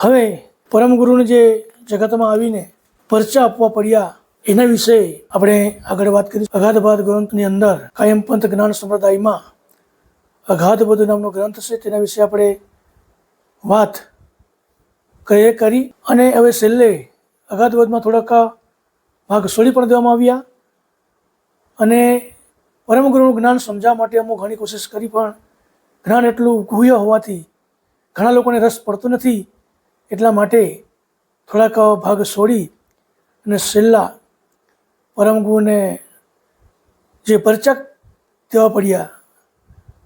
હવે પરમ ગુરુને જે જગતમાં આવીને પરચા આપવા પડ્યા એના વિશે આપણે આગળ વાત કરી. અગાધબાદ ગ્રંથની અંદર કાયમ પંથ જ્ઞાન સંપ્રદાયમાં અગાધબોધ નામનો ગ્રંથ છે, તેના વિશે આપણે વાત કરી. અને હવે છેલ્લે અગાધબોધમાં થોડાક ભાગ છોડી પણ દેવામાં આવ્યા અને પરમ ગુરુનું જ્ઞાન સમજાવવા માટે અમુક ઘણી કોશિશ કરી, પણ જ્ઞાન એટલું ગુહ્ય હોવાથી ઘણા લોકોને રસ પડતો નથી, એટલા માટે થોડાક ભાગ છોડી અને છેલ્લા પરમ ગુરુને જે પરચા દેવા પડ્યા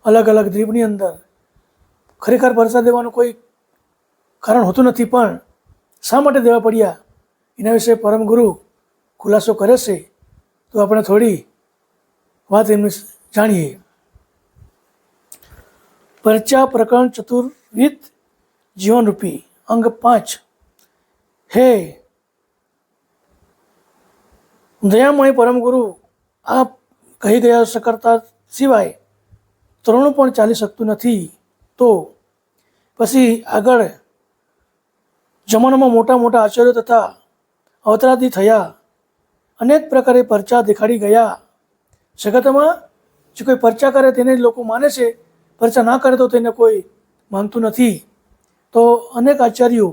અલગ અલગ દ્વીપની અંદર. ખરેખર પરચા દેવાનું કોઈ કારણ હોતું નથી, પણ શા માટે દેવા પડ્યા એના વિશે પરમ ગુરુ ખુલાસો કરે છે, તો આપણે થોડી વાત એમને જાણીએ. પરચા પ્રકરણ ચતુર્વિધ જીવનરૂપી અંગ 5. હે દયામય પરમ ગુરુ, આપ કહી ગયા શકરતા સિવાય તરુણું પણ ચાલી શકતું નથી. તો પછી આગળ જમાનામાં મોટા મોટા આચાર્યો તથા અવતારાદી થયા, અનેક પ્રકારે પરચા દેખાડી ગયા. જગતમાં જે કોઈ પરચા કરે તેને જ લોકો માને છે, પરચા ના કરે તો તેને કોઈ માનતું નથી. તો અનેક આચાર્યો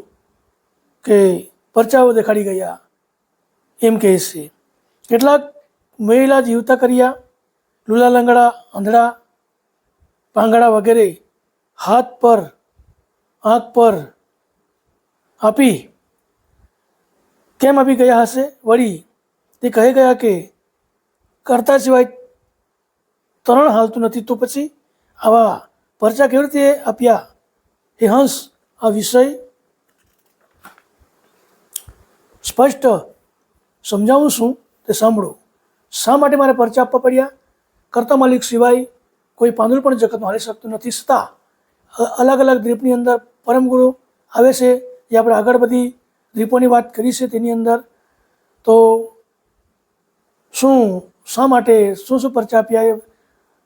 કે પરચાઓ દેખાડી ગયા એમ કહે છે. કેટલાક મહિલા જીવતા કર્યા, લુલા લંગડા, આંધળા, પાંગડા વગેરે હાથ પર આંખ પર આપી કેમ આપી ગયા હશે? વળી તે કહી ગયા કે કરતા સિવાય તરણ હાલતું નથી, તો પછી આવા પરચા કેવી રીતે આપ્યા? હે હંસ, આ વિષય સ્પષ્ટ સમજાવું છું તે સાંભળો. શા માટે મારે પરચા આપવા પડ્યા? કરતા માલિક સિવાય કોઈ પાંદડું પણ જગતમાં હાલી શકતું નથી. છતાં અલગ અલગ દ્વીપની અંદર પરમ ગુરુ આવે છે, જે આપણે આગળ બધી દ્વીપોની વાત કરી છે તેની અંદર. તો શું શા માટે શું શું પરચા આપ્યા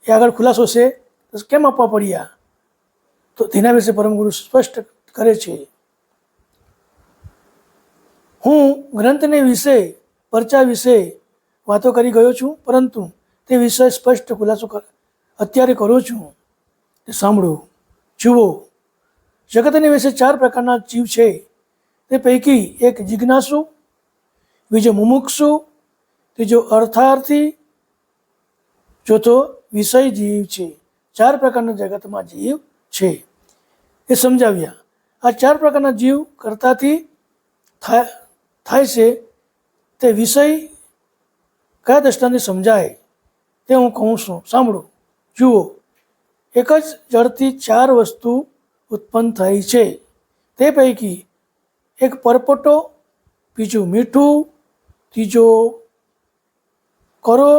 એ આગળ ખુલાસો છે, કેમ આપવા પડ્યા, તો તેના વિશે પરમ ગુરુ સ્પષ્ટ કરે છે. હું ગ્રંથને વિશે પરચા વિશે વાતો કરી ગયો છું, પરંતુ તે વિષય સ્પષ્ટ ખુલાસો અત્યારે કરું છું, તે સાંભળો. જુઓ, જગતને વિશે 4 પ્રકારના જીવ છે. તે પૈકી એક જિજ્ઞાસુ, બીજો મુમુક્ષુ, ત્રીજો અર્થાર્થી, ચોથો વિષય જીવ છે. 4 પ્રકારના જગતમાં જીવ છે એ સમજાવ્યા. આ 4 પ્રકારના જીવ કરતાથી થાય છે તે વિષય કયા દ્રષ્ટાંતથી સમજાય તે હું કહું છું, સાંભળો. જુઓ, એક જ જળથી 4 વસ્તુ ઉત્પન્ન થઈ છે. તે પૈકી એક પરપોટો, બીજું મીઠું, ત્રીજો કરો,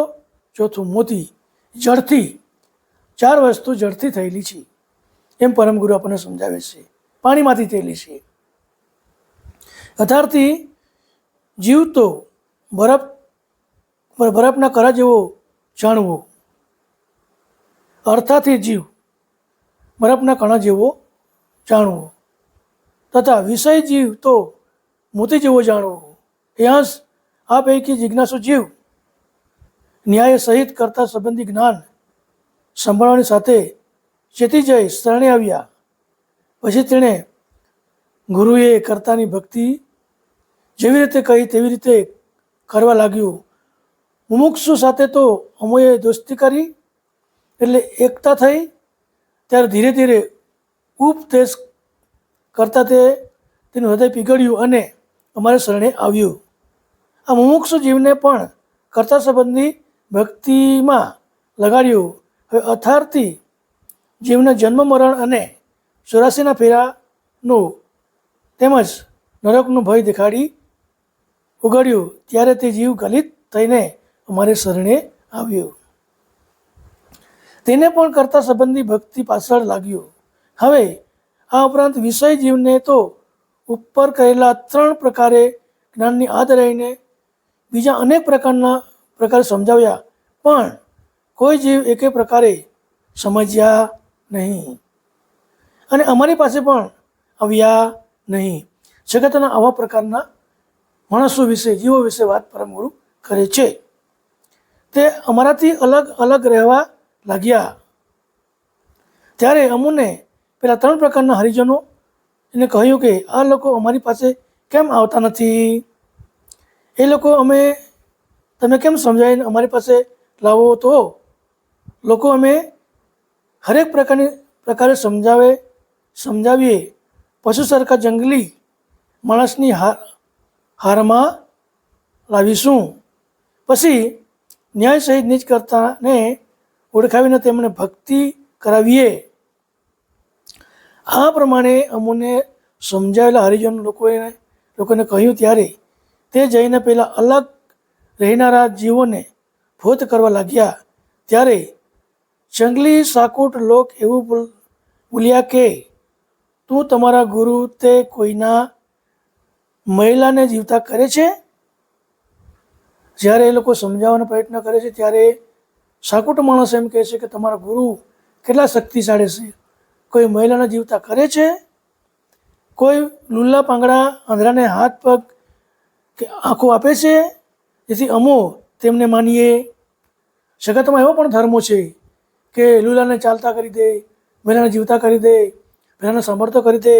ચોથું મોતી. જળથી 4 વસ્તુ જળથી થયેલી છે એમ પરમગુરુ આપણને સમજાવે છે. પાણીમાંથી થયેલી છે. યથાર્થી જીવ તો બરફના કરા જેવો જાણવો. અર્થાથી જીવ બરફના કણા જેવો જાણવો, તથા વિષય જીવ તો મોતી જેવો જાણવો. એ અંશ, આ પૈકી જિજ્ઞાસુ જીવ ન્યાય સહિત કરતા સંબંધી જ્ઞાન સંભાળવાની સાથે ચેતી જઈ શરણે આવ્યા. પછી તેણે ગુરુએ કર્તાની ભક્તિ જેવી રીતે કહી તેવી રીતે કરવા લાગ્યું. મુમુક્ષુ સાથે તો અમોએ દોસ્તી કરી, એટલે એકતા થઈ. ત્યારે ધીરે ધીરે ઉપદેશ કરતાં તેનું હૃદય પીગળ્યું અને અમારે શરણે આવ્યું. આ મુમુક્ષુ જીવને પણ કર્તા સંબંધી ભક્તિમાં લગાડ્યું. હવે અર્થાર્થી જીવને જન્મ મરણ અને 84ના ફેરાનું તેમજ નરકનું ભય દેખાડી ઉગાડ્યું. ત્યારે તે જીવ ગલિત થઈને અમારે શરણે આવ્યો. તેને પણ કરતા સંબંધી ભક્તિ પાછળ લાગ્યો. હવે આ ઉપરાંત વિષય જીવને તો ઉપર કહેલા 3 પ્રકારે જ્ઞાનની આદ રહીને બીજા અનેક પ્રકારે સમજાવ્યા, પણ કોઈ જીવ એકે પ્રકારે સમજ્યા નહીં અને અમારી પાસે પણ આવ્યા નહીં. જગતના આવા પ્રકારના માણસો વિશે, જીવો વિશે વાત પરમગુરુ કરે છે. તે અમારાથી અલગ અલગ રહેવા લાગ્યા. ત્યારે અમુને પેલા 3 પ્રકારના હરિજનો એને કહ્યું કે આ લોકો અમારી પાસે કેમ આવતા નથી? એ લોકો તમે કેમ સમજાવીને અમારી પાસે લાવો? તો લોકો અમે હરેક પ્રકારે સમજાવીએ પશુ સરખા જંગલી માણસની હારમાં લાવીશું. પછી ન્યાય સહિત નીચ કરતાને ઓળખાવીને તેમને ભક્તિ કરાવીએ. આ પ્રમાણે અમુને સમજાવેલા હરિજન લોકોને કહ્યું. ત્યારે તે જઈને પેલા અલગ રહેનારા જીવોને ભૂત કરવા લાગ્યા. ત્યારે જંગલી સાકુટ લોક એવું બોલ્યા કે તું તમારા ગુરુ તે કોઈના મહિલાને જીવતા કરે છે? જ્યારે એ લોકો સમજાવવાનો પ્રયત્ન કરે છે ત્યારે સાકુટ માણસ એમ કહે છે કે તમારા ગુરુ કેટલા શક્તિશાળી છે, કોઈ મહિલાને જીવતા કરે છે? કોઈ લુલ્લા પાંગડા આંધળાને હાથ પગ કે આંખો આપે છે જેથી અમો તેમને માનીએ? જગતમાં એવો પણ ધર્મો છે કે લુલાને ચાલતા કરી દે, મહિલાને જીવતા કરી દે, મહિલાને સાંભળતો કરી દે.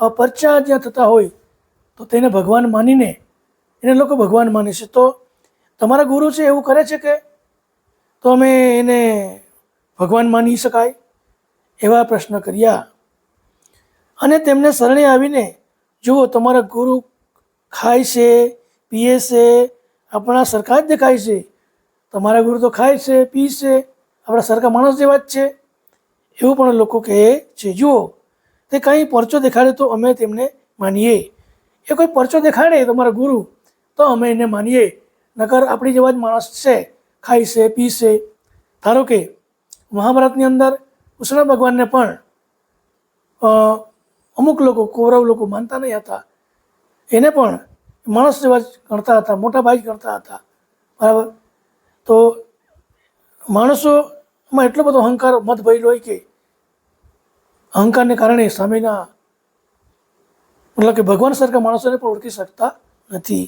આવા પરચા જ્યાં થતા હોય તો તેને ભગવાન માનીને એને લોકો ભગવાન માને છે. તો તમારા ગુરુ છે એવું કરે છે કે તો અમે એને ભગવાન માની શકાય? એવા પ્રશ્ન કર્યા. અને તેમને શરણે આવીને જુઓ તમારા ગુરુ ખાય છે, પીએ છે, આપણા સરખા જ દેખાય છે. તમારા ગુરુ તો ખાય છે, પી છે, આપણા સરખા માણસ જેવા જ છે એવું પણ લોકો કહે છે. જુઓ તે કંઈ પરચો દેખાડે તો અમે તેમને માનીએ. એ કોઈ પરચો દેખાડે તમારા ગુરુ તો અમે એને માનીએ, નકર આપણી જેવા જ માણસ છે, ખાય છે, પી છે. ધારો કે મહાભારતની અંદર કૃષ્ણ ભગવાનને પણ અમુક લોકો, કૌરવ લોકો માનતા નહીં હતા. એને પણ માણસ જેવા જ ગણતા હતા, મોટા ભાઈ જ ગણતા હતા. બરાબર? તો માણસોમાં એટલો બધો અહંકાર મત ભરેલો હોય કે અહંકારને કારણે સામેના મતલબ કે ભગવાન સરખા માણસોને પણ ઓળખી શકતા નથી.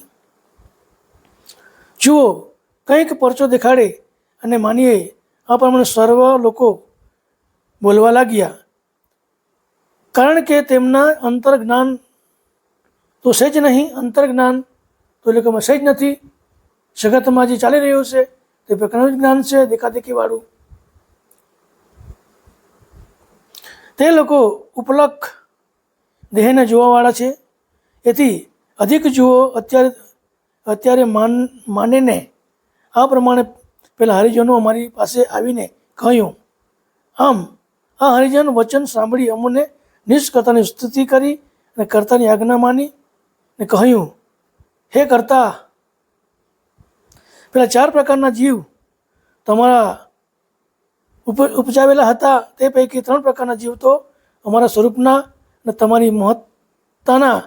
જુઓ કંઈક પરચો દેખાડે અને માનીએ. આ પ્રમાણે સર્વ લોકો બોલવા લાગ્યા. કારણ કે તેમના અંતર્જ્ઞાન તો છે જ નહીં. અંતર્જ્ઞાન તો એ લોકોમાં છે જ નથી. જગતમાં જે ચાલી રહ્યું છે તે પ્રકારનું જ્ઞાન છે, દેખાદેખીવાળું. તે લોકો ઉપલક દેહને જોવાવાળા છે. એથી અધિક જુઓ અત્યારે માનેને આ પ્રમાણે પેલા હરિજનો અમારી પાસે આવીને કહ્યું. આમ આ હરિજન વચન સાંભળી અમને નિષ્કર્તાની સ્તુતિ કરી અને કર્તાની આજ્ઞા માની ને કહ્યું, હે કર્તા, પેલા 4 પ્રકારના જીવ તમારા ઉપજાવેલા હતા તે પૈકી 3 પ્રકારના જીવ તો અમારા સ્વરૂપના અને તમારી મહત્તાના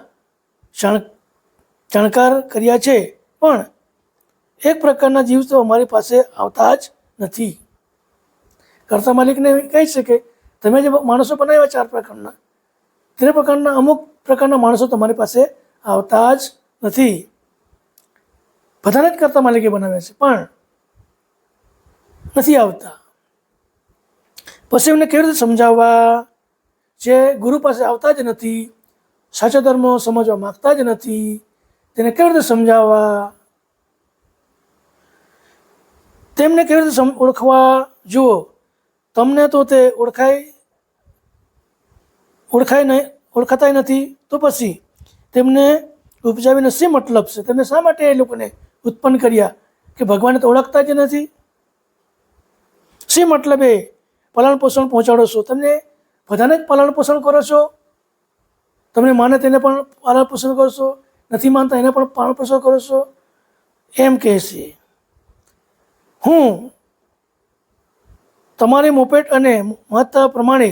જાણકાર કર્યા છે, પણ 1 પ્રકારના જીવ તો અમારી પાસે આવતા જ નથી. કર્તા માલિકને કહે છે કે તમે જે માણસો બનાવ્યા 4 પ્રકારના, તે પ્રકારના અમુક પ્રકારના માણસો તમારી પાસે આવતા જ નથી. બધાને જ કર્તા માલિકે બનાવ્યા છે પણ નથી આવતા. પછી એમને કેવી રીતે સમજાવવા? જે ગુરુ પાસે આવતા જ નથી, સાચો ધર્મ સમજવા માગતા જ નથી, તેને કેવી રીતે સમજાવવા? તેમને કેવી રીતે ઓળખવા? જુઓ તમને તો તે ઓળખાતા નથી, તો પછી તેમને ઉપજાવીને શી મતલબ છે? તમે શા માટે એ લોકોને ઉત્પન્ન કર્યા કે ભગવાનને તો ઓળખતા જ નથી? શી મતલબે પાલન પોષણ પહોંચાડો છો? તમને બધાને જ પાલન પોષણ કરો છો. તમને માને તેને પણ પાલન પોષણ કરો છો, નથી માનતા એને પણ પાલન પોષણ કરો છો. એમ કહે છે. હું તમારી મોપેટ અને મહત્તા પ્રમાણે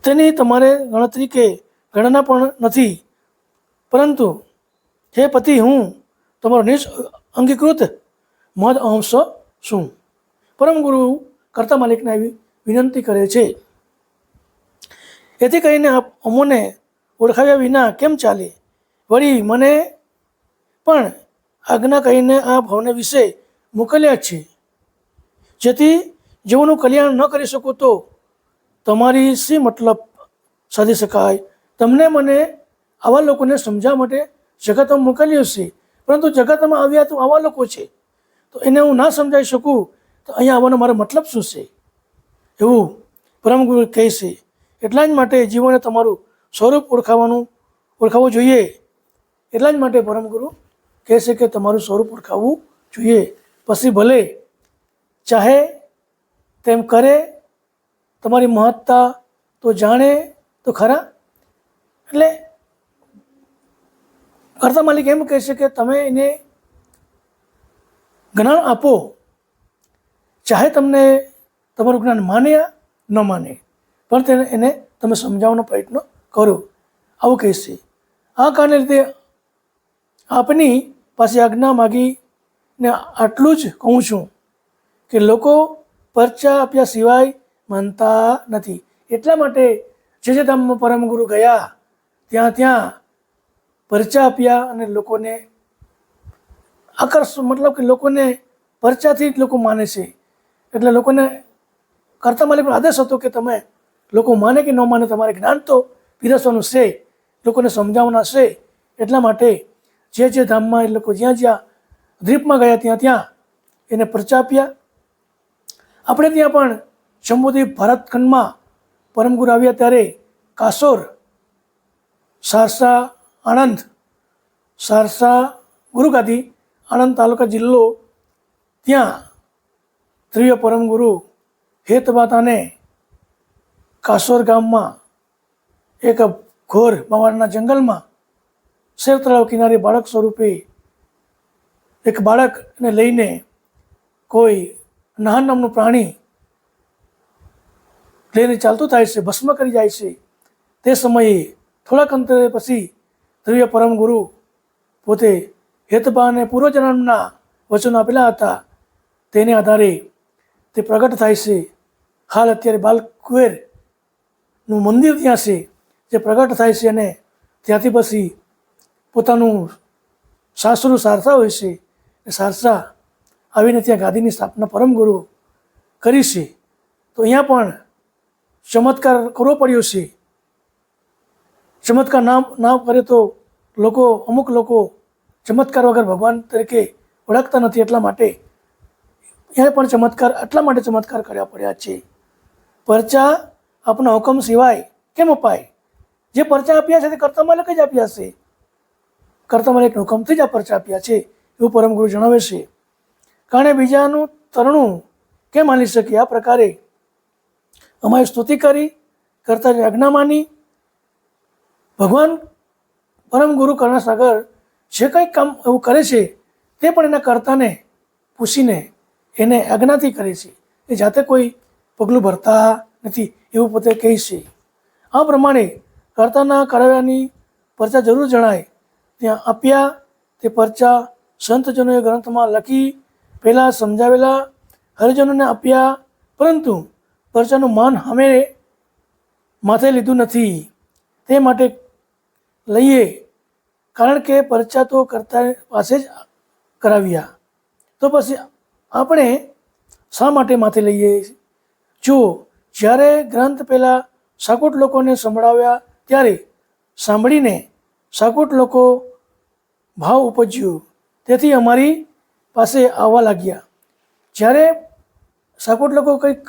તેની તમારે ગણતરી કે ગણના પણ નથી, પરંતુ હે પતિ, હું તમારો અંગીકૃત મહદ અંશ છું. પરમ ગુરુ કર્તા માલિકને આવી વિનંતી કરે છે. એથી કહીને અમોને ઓળખાવ્યા વિના કેમ ચાલે? વળી મને પણ આજ્ઞા કહીને આ ભવને વિશે મોકલ્યા છે, જેથી જેઓનું કલ્યાણ ન કરી શકું તો તમારી શી મતલબ સાધી શકાય? તમને મને આવા લોકોને સમજાવવા માટે જગતમાં મોકલ્યો છે, પરંતુ જગતમાં આવ્યા તો આવા લોકો છે, તો એને હું ના સમજાવી શકું તો અહીંયા આવવાનો મારો મતલબ શું છે? એવું પરમગુરુ કહે છે. એટલા જ માટે જીવોને તમારું સ્વરૂપ ઓળખાવવું જોઈએ. એટલા જ માટે પરમગુરુ કહે છે કે તમારું સ્વરૂપ ઓળખાવવું જોઈએ. પછી ભલે ચાહે તેમ કરે, તમારી મહત્તા તો જાણે તો ખરા. એટલે કર્તા માલિક એમ કહે છે કે તમે એને જ્ઞાન આપો, ચાહે તમને તમારું જ્ઞાન માને યા ન માને, પણ એને તમે સમજાવવાનો પ્રયત્ન કરો, આવું કહેશે. આ કારણે લીધે આપની પાસે આજ્ઞા માગીને આટલું જ કહું છું કે લોકો પરચા આપ્યા સિવાય માનતા નથી. એટલા માટે જે ધામમાં પરમગુરુ ગયા ત્યાં પરચા આપ્યા અને લોકોને મતલબ કે લોકોને પરચાથી જ લોકો માને છે. એટલે લોકોને કર્તા માલિકનો આદેશ હતો કે તમે લોકો માને કે ન માને, તમારે જ્ઞાન તો પીરસવાનું છે, લોકોને સમજાવવાના છે. એટલા માટે જે ધામમાં એ લોકો જ્યાં દ્વીપમાં ગયા ત્યાં એને પરચા આપ્યા. આપણે ત્યાં પણ જંબુદ્વીપ ભારતખંડમાં પરમગુરુ આવ્યા ત્યારે કાસોર, સારસા, આણંદ, સારસા ગુરુગાદી, આણંદ તાલુકા જિલ્લો, ત્યાં ત્રિય પરમગુરુ હેતબાતાને કાસોર ગામમાં એક ઘોર માવાડના જંગલમાં શેર તળાવ કિનારે બાળક સ્વરૂપે એક બાળકને લઈને કોઈ નાહન નામનું પ્રાણી લઈને ચાલતું થાય છે, ભસ્મ કરી જાય છે. તે સમયે થોડાક અંતરે પછી ત્રિય પરમગુરુ પોતે હેતબા અને પૂર્વજન્મના વચનો આપેલા હતા, તેને આધારે તે પ્રગટ થાય છે. હાલ અત્યારે બાલકુવેરનું મંદિર ત્યાં છે, જે પ્રગટ થાય છે અને ત્યાંથી પછી પોતાનું સાસરું સારસા હોય છે. સારસા આવીને ત્યાં ગાદીની સ્થાપના પરમગુરુ કરી છે. તો અહીંયા પણ ચમત્કાર કરવો પડ્યો છે. ચમત્કાર ના કરે તો અમુક લોકો ચમત્કાર વગર ભગવાન તરીકે ઓળખતા નથી. એટલા માટે અહીંયા પણ ચમત્કાર કર્યા પડ્યા છે. પરચા આપના હુકમ સિવાય કેમ અપાય? જે પરચા આપ્યા છે તે કર્તા માલિક જ આપ્યા છે. કર્તા માલિકના હુકમથી જ આ પરચા આપ્યા છે, એવું પરમગુરુ જણાવે છે. કારણ બીજાનું તરણું કેમ માની શકે? આ પ્રકારે અમારી સ્તુતિ કરી, કર્તાની આજ્ઞા માની. ભગવાન પરમગુરુ કરુણાસાગર જે કંઈક કામ એવું કરે છે તે પણ એના કર્તાને પૂછીને એને આજ્ઞાથી કરે છે. એ જાતે કોઈ પગલું ભરતા નથી, એવું પોતે કહે છે. આ પ્રમાણે કર્તાના કરાવ્યાની પરચા જરૂર જણાય ત્યાં આપ્યા. તે પરચા સંતજનોએ ગ્રંથમાં લખી પહેલાં સમજાવેલા હરિજનોને આપ્યા, પરંતુ પરચાનું માન અમે માથે લીધું નથી. તે માટે લઈએ, કારણ કે પરચા તો કર્તા પાસે જ કરાવ્યા, તો પછી આપણે શા માટે માથે લઈએ? જુઓ, જ્યારે ગ્રંથ પહેલાં સાકુટ લોકોને સંભળાવ્યા ત્યારે સાંભળીને સાકુટ લોકો ભાવ ઉપજ્યું, તેથી અમારી પાસે આવવા લાગ્યા. જ્યારે સાકુટ લોકો કંઈક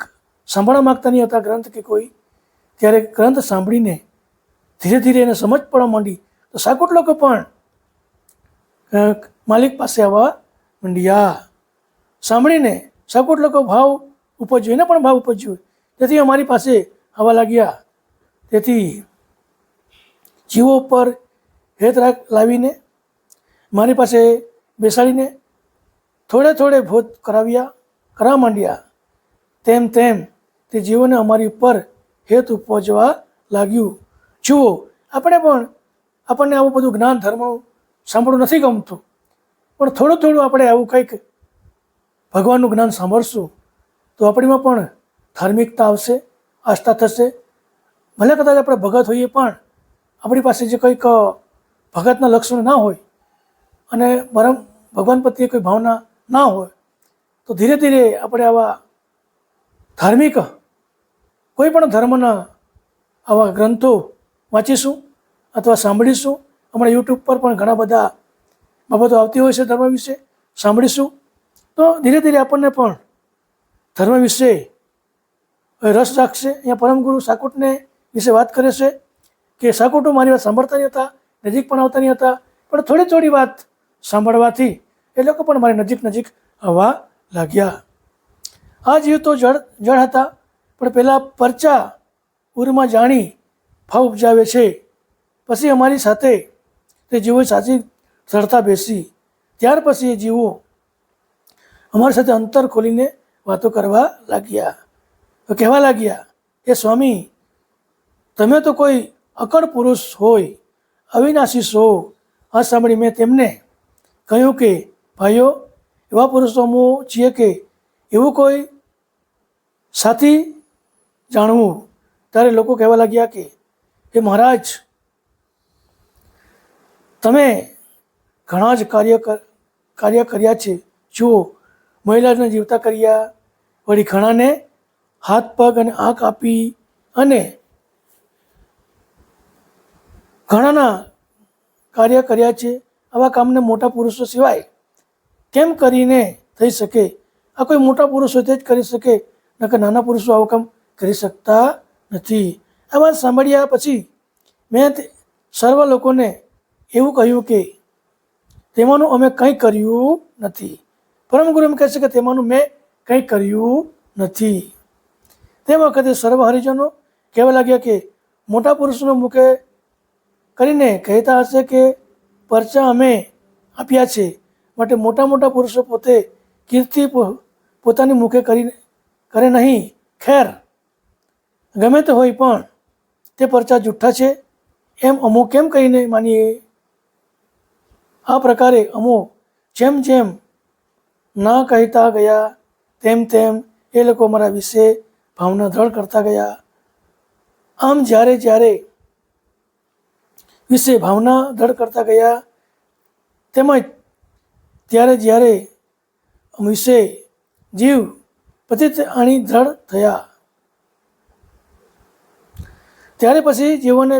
સાંભળવા માગતા નહીં હતા ગ્રંથ કે કોઈ, ત્યારે ગ્રંથ સાંભળીને ધીરે ધીરે એને સમજ પડવા માંડી, તો સાકુટ લોકો પણ માલિક પાસે આવવા માંડ્યા. સાંભળીને સાકુટ લોકો ભાવ ઉપજ્યો, એને પણ ભાવ ઉપજ્યો, તેથી અમારી પાસે આવવા લાગ્યા. તેથી જીવો પર હેત લાવીને મારી પાસે બેસાડીને થોડે ભોજ કરવા માંડ્યા. તેમ તે જીવોને અમારી ઉપર હેત ઉપજવા લાગ્યું. જુઓ, આપણને આવું બધું જ્ઞાન ધર્મનું સાંભળવું નથી ગમતું, પણ થોડું આપણે આવું કંઈક ભગવાનનું જ્ઞાન સાંભળશું તો આપણીમાં પણ ધાર્મિકતા આવશે, આસ્થા થશે. ભલે કદાચ આપણે ભગત હોઈએ પણ આપણી પાસે જે કંઈક ભગતના લક્ષણો ના હોય અને ભગવાન પ્રત્યે કોઈ ભાવના ના હોય તો ધીરે ધીરે આપણે આવા ધાર્મિક કોઈ પણ ધર્મના આવા ગ્રંથો વાંચીશું અથવા સાંભળીશું. હમણાં યુટ્યુબ પર પણ ઘણા બધા બાબતો આવતી હોય છે ધર્મ વિશે, સાંભળીશું તો ધીરે ધીરે આપણને પણ ધર્મ વિશે રસ રાખશે. અહીંયા પરમગુરુ સાકુટને વિશે વાત કરે છે કે સાકુટો મારી વાત સાંભળતા નહીં હતા, નજીક પણ આવતા નહીં હતા, પણ થોડી થોડી વાત સાંભળવાથી એ લોકો પણ મારી નજીક આવવા લાગ્યા. આ જીવ તો જળ હતા, પણ પહેલાં પરચા ઉરમાં જાણી ભાવ ઉપજાવે છે. પછી અમારી સાથે તે જીવો સાચી ચડતા બેસી, ત્યાર પછી એ જીવો અમારી સાથે અંતર ખોલીને વાતો કરવા લાગ્યા. તો કહેવા લાગ્યા, એ સ્વામી તમે તો કોઈ અકળ પુરુષ હોય, અવિનાશી છો. આ સાંભળી મેં તેમને કહ્યું કે ભાઈઓ, એવા પુરુષો અમે છીએ કે એવું કોઈ સાથી જાણવું. ત્યારે લોકો કહેવા લાગ્યા કે હે મહારાજ, તમે ઘણા જ કાર્ય કર્યા છે. જુઓ, મહિલાને જીવતા કર્યા, વળી ઘણાને હાથ પગ અને આંખ આપી, અને ઘણાના કાર્ય કર્યા છે. આવા કામને મોટા પુરુષો સિવાય કેમ કરીને થઈ શકે? આ કોઈ મોટા પુરુષો તે જ કરી શકે, નકર નાના પુરુષો આવું કામ કરી શકતા નથી. આ વાત સાંભળ્યા પછી મેં સર્વ લોકોને એવું કહ્યું કે તેમાંનું અમે કંઈ કર્યું નથી. પરમગુરુ એમ કહે છે કે તેમાંનું મેં કંઈ કર્યું નથી. તે વખતે સર્વ હરિજનો કહેવા લાગ્યા કે મોટા પુરુષનો મુખે કરીને કહેતા હશે કે પરચા અમે આપ્યા છે, માટે મોટા પુરુષો પોતે કીર્તિ પોતાની મુખે કરે નહીં. ખેર, ગમે તે હોય પણ તે પરચા જુઠ્ઠા છે એમ અમો કેમ કહીને માનીએ? આ પ્રકારે અમો જેમ જેમ ના કહેતા ગયા તેમ તેમ એ લોકો મારા વિશે ભાવના દ્રઢ કરતા ગયા. આમ જ્યારે વિશે ભાવના દ્રઢ કરતા ગયા, તેમજ જ્યારે વિશે જીવ પતિત આણી દ્રઢ થયા, ત્યારે પછી જીવોને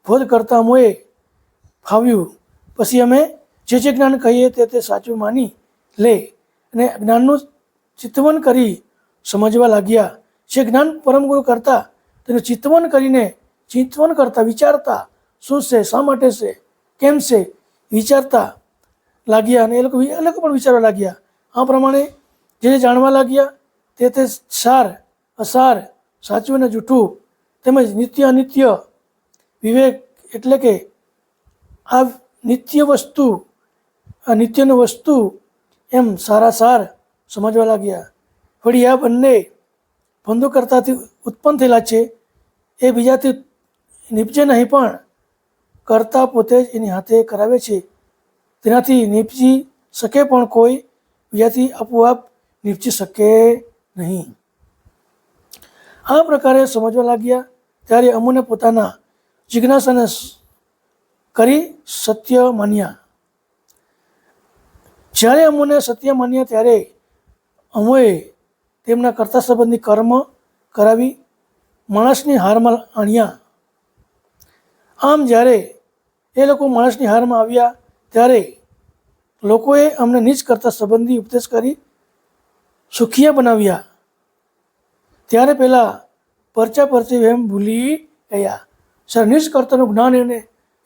બોધ કરતા અમોએ ફાવ્યું. પછી અમે જે જ્ઞાન કહીએ તે સાચું માની લે અને જ્ઞાનનું ચિંતવન કરી સમજવા લાગ્યા. જે જ્ઞાન પરમગુરુ કરતા તેનું ચિંતવન કરતા વિચારતા, શું છે, શા માટે છે, કેમ છે, વિચારતા લાગ્યા. અને એ લોકો પણ વિચારવા લાગ્યા. આ પ્રમાણે જે જાણવા લાગ્યા તે સાર અસાર, સાચું અને જૂઠું, તેમજ નિત્ય અનિત્ય વિવેક, એટલે કે આ નિત્યનું વસ્તુ એમ સારા સાર સમજવા લાગ્યા. વળી આ બંને બંધુ કરતાથી ઉત્પન્ન થયેલા છે. એ બીજાથી નીપજે નહીં, પણ કરતા પોતે જ એની હાથે કરાવે છે. તેનાથી નીપજી શકે, પણ કોઈ બીજાથી આપોઆપ નીપજી શકે નહીં. આ પ્રકારે સમજવા લાગ્યા. ત્યારે અમુને પોતાના જિજ્ઞાસાને કરી સત્ય માન્યા. જ્યારે અમુને સત્ય માન્યા ત્યારે અમોએ તેમના કર્તા સંબંધી કર્મ કરાવી માણસની હારમાં આણ્યા. આમ જ્યારે એ લોકો માણસની હારમાં આવ્યા ત્યારે લોકોએ અમને નીચ કરતા સંબંધી ઉપદેશ કરી સુખિયા બનાવ્યા. ત્યારે પહેલાં પરચી વહેમ ભૂલી ગયા. સર નીચ કરતાનું જ્ઞાન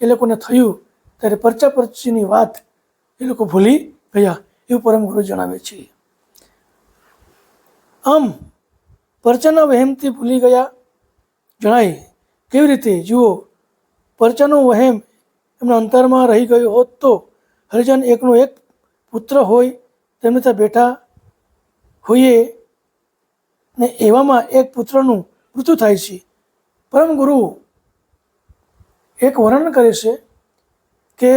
એ લોકોને થયું ત્યારે પરચીની વાત એ લોકો ભૂલી ગયા, એવું પરમગુરુ જણાવે છે. આમ પરચાના વહેમથી ભૂલી ગયા જણાય. કેવી રીતે? જુઓ, પરચાનો વહેમ એમના અંતરમાં રહી ગયો હોત તો હરિજન એકનો એક પુત્ર હોય તેમને ત્યાં બેઠા હોઈએ ને એવામાં એક પુત્રનું મૃત્યુ થાય છે. પરમગુરુ એક વર્ણન કરે છે કે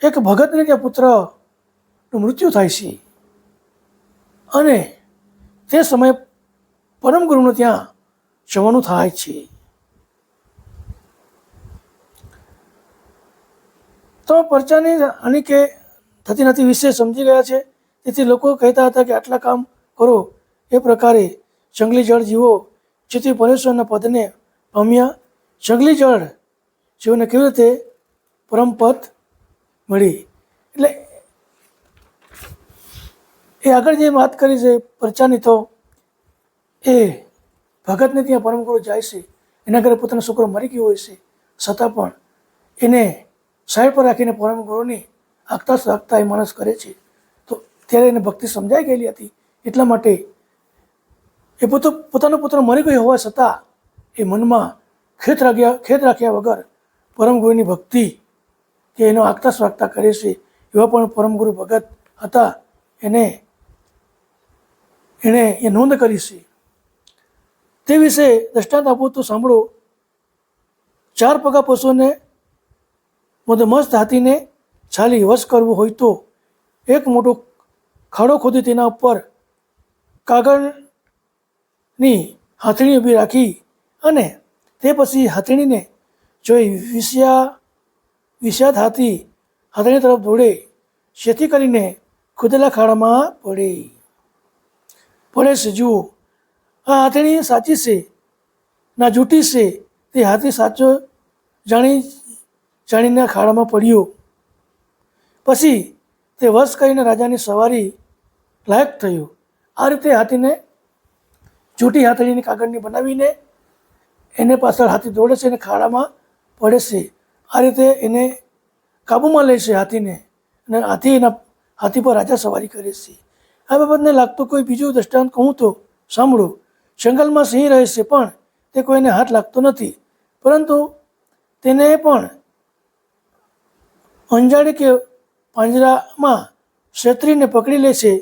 એક ભગતને ત્યાં પુત્રનું મૃત્યુ થાય છે અને તે સમયે પરમગુરુનું ત્યાં જવાનું થાય છે. તો પરચાની હાનિ કે થતી નથી વિશે સમજી ગયા છે. તેથી લોકો કહેતા હતા કે આટલા કામ કરો. એ પ્રકારે જંગલી જળ જીવો જેથી પરમેશ્વરના પદને પામ્યા. જંગલી જળ જીવોને કેવી રીતે પરમપદ મળી. એટલે એ આગળ જે વાત કરી છે પરચાની, તો એ ભગતને ત્યાં પરમગુરુ જાય છે. એના ઘરે પોતાનો છોકરો મરી ગયો હોય છે, છતાં પણ એને સાઈડ પર રાખીને પરમગુરુની આગતા એ માણસ કરે છે. તો ત્યારે એને ભક્તિ સમજાઈ ગયેલી હતી. એટલા માટે એ પોતાનો પુત્ર મરી ગયો હોવા છતાં એ મનમાં ખેદ રાખ્યા વગર પરમગુરુની ભક્તિ કે એનો આગતા સ્વાગતા કરે છે. એવા પણ પરમગુરુ ભગત હતા. એણે એ નોંધ કરી છે. તે વિશે દ્રષ્ટાંત આપું તો સાંભળો. 4 પગા પશુને મસ્ત હાથીને છાલી વશ કરવું હોય તો એક મોટો ખાડો ખોદી તેના ઉપર કાગળની હાથણી ઊભી રાખી અને તે પછી હાથણીને જોઈ વિષાદ હાથી હાથણી તરફ દોડે, જેથી કરીને ખોદેલા ખાડામાં પડે છે. જુઓ, આ હાથણી સાચી છે ના જૂઠી છે. તે હાથી સાચો જાણીને ખાડામાં પડ્યો. પછી તે વશ કરીને રાજાની સવારી લાયક થયો. આ રીતે હાથીને જૂઠી હાથણીની કાગળની બનાવીને એને પાછળ હાથી દોડે છે અને ખાડામાં પડે છે. આ રીતે એને કાબૂમાં લે છે હાથીને, અને હાથી પર રાજા સવારી કરે છે. આ બાબતને લાગતું કોઈ બીજું દ્રષ્ટાંત કહું તો સાંભળો. જંગલમાં સિંહ રહે છે, પણ તે કોઈને હાથ લાગતો નથી, પરંતુ તેને પણ અંજાડી કે પાંજરામાં છેતરીને પકડી લે છે.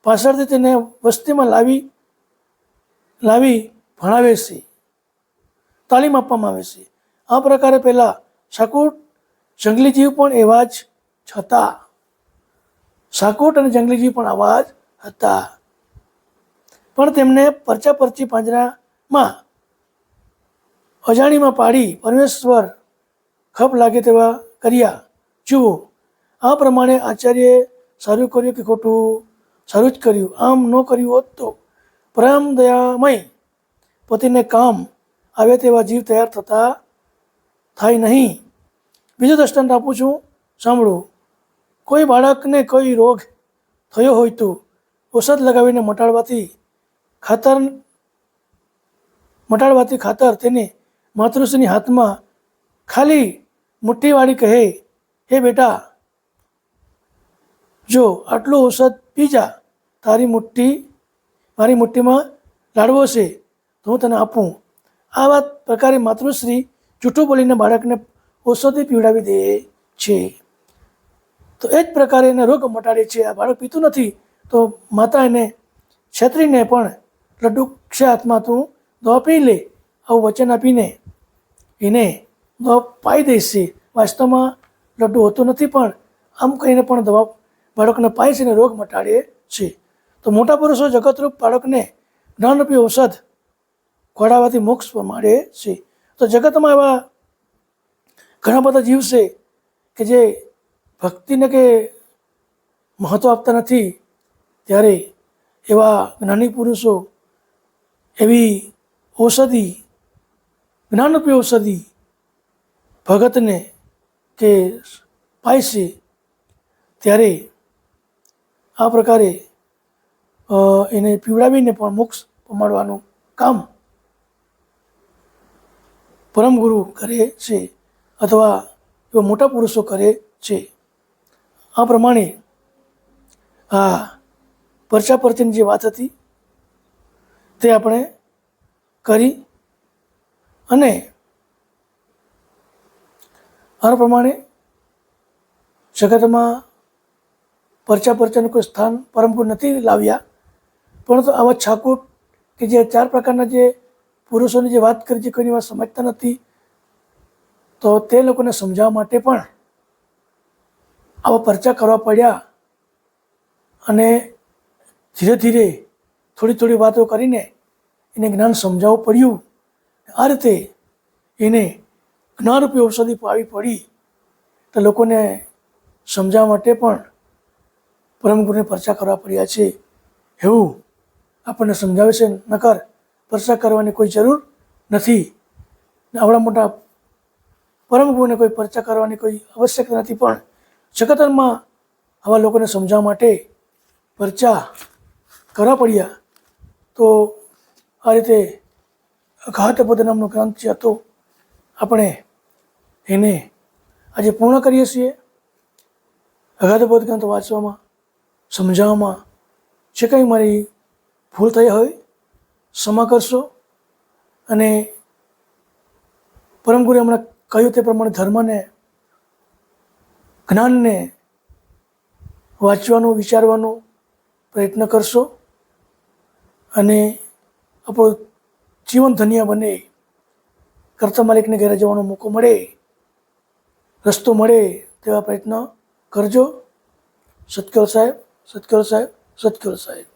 પાછળથી તેને વસ્તીમાં લાવી ભણાવે છે, તાલીમ આપવામાં આવે છે. આ પ્રકારે પહેલાં શાકૂટ જંગલી જીવ પણ એવા જ હતા. શાકૂટ અને જંગલી જીવ પણ આવા જ હતા, પણ તેમને પરચી પાંજરામાં અજાણીમાં પાડી પરમેશ્વર ખપ લાગે તેવા કર્યા. જુઓ, આ પ્રમાણે આચાર્યએ સારું કર્યું કે ખોટું? સારું જ કર્યું. આમ ન કર્યું હોત તો પ્રેમ દયામય પતિને કામ આવે તેવા જીવ તૈયાર થાય નહીં. બીજો દ્રષ્ટાંત આપું છું, સાંભળો. કોઈ બાળકને કોઈ રોગ થયો હોય તો ઔષધ લગાવીને મટાડવાથી ખાતર તેને માતૃશ્રીની હાથમાં ખાલી મુઠ્ઠીવાળી કહે, હે બેટા, જો આટલું ઔષધ પી જા, મારી મુઠ્ઠીમાં લાડવો છે તો હું તને આપું. આ પ્રકારે માતૃશ્રી જૂઠું બોલીને બાળકને ઔષધિ પીવડાવી દે છે. તો એ જ પ્રકારે એને રોગ મટાડે છે. આ બાળક પીતું નથી તો માતા એને છેતરીને પણ લડ્ડુ છે હાથમાં, તું દવા પી લે, આવું વચન આપીને એને દવા પાઈ દે છે. વાસ્તવમાં લડ્ડુ હોતું નથી, પણ આમ કહીને પણ દવા બાળકને પાય છે અને રોગ મટાડે છે. તો મોટા પુરુષો જગતરૂપ બાળકને જ્ઞાનરૂપી ઔષધ ખવડાવવાથી મોક્ષ મળે છે. તો જગતમાં એવા ઘણા બધા જીવ છે કે જે ભક્તિને કે મહત્ત્વ આપતા નથી. ત્યારે એવા જ્ઞાની પુરુષો એવી ઔષધિ, જ્ઞાનરૂપી ઔષધિ ભગતને કે પાય છે. ત્યારે આ પ્રકારે એને પીવડાવીને પણ મોક્ષ પમાડવાનું કામ પરમગુરુ કરે છે, અથવા એવા મોટા પુરુષો કરે છે. આ પ્રમાણે આ પરચીની જે વાત હતી તે આપણે કરી, અને આ પ્રમાણે જગતમાં પરચાનું કોઈ સ્થાન પરમગુરુ નથી લાવ્યા. પરંતુ આવા છાકૂટ કે જે 4 પ્રકારના જે પુરુષોની જે વાત કરી, જે કોઈની વાત સમજતા નથી, તો તે લોકોને સમજાવવા માટે પણ આવા પરચા કરવા પડ્યા. અને ધીરે ધીરે થોડી વાતો કરીને એને જ્ઞાન સમજાવવું પડ્યું. આ રીતે એને જ્ઞાનરૂપી ઔષધિ પાવી પડી. તો લોકોને સમજાવવા માટે પણ પરમ ગુરુને પરચા કરવા પડ્યા છે એવું આપણને સમજાવે છે. નકર પરચા કરવાની કોઈ જરૂર નથી. આવડા મોટા પરમ ગુરુને કોઈ પરચા કરવાની કોઈ આવશ્યકતા નથી, પણ જગતમાં આવા લોકોને સમજાવવા માટે પરચા કરવા પડ્યા. તો આ રીતે અઘાતબોધ નામનો ગ્રંથ જે હતો આપણે એને આજે પૂર્ણ કરીએ છીએ. અઘાતબોધ ગ્રંથ વાંચવામાં, સમજાવવામાં જે કંઈ મારી ભૂલ થઈ હોય ક્ષમા કરશો. અને પરમ ગુરુએ હમણાં કહ્યું તે પ્રમાણે ધર્મને, જ્ઞાનને વાંચવાનું, વિચારવાનો પ્રયત્ન કરશો અને આપણું જીવન ધન્ય બને. કર્તા માલિકને ઘેરે જવાનો મોકો મળે, રસ્તો મળે તેવા પ્રયત્ન કરજો. સતગુરુ સાહેબ, સતગુરુ સાહેબ, સતગુરુ સાહેબ.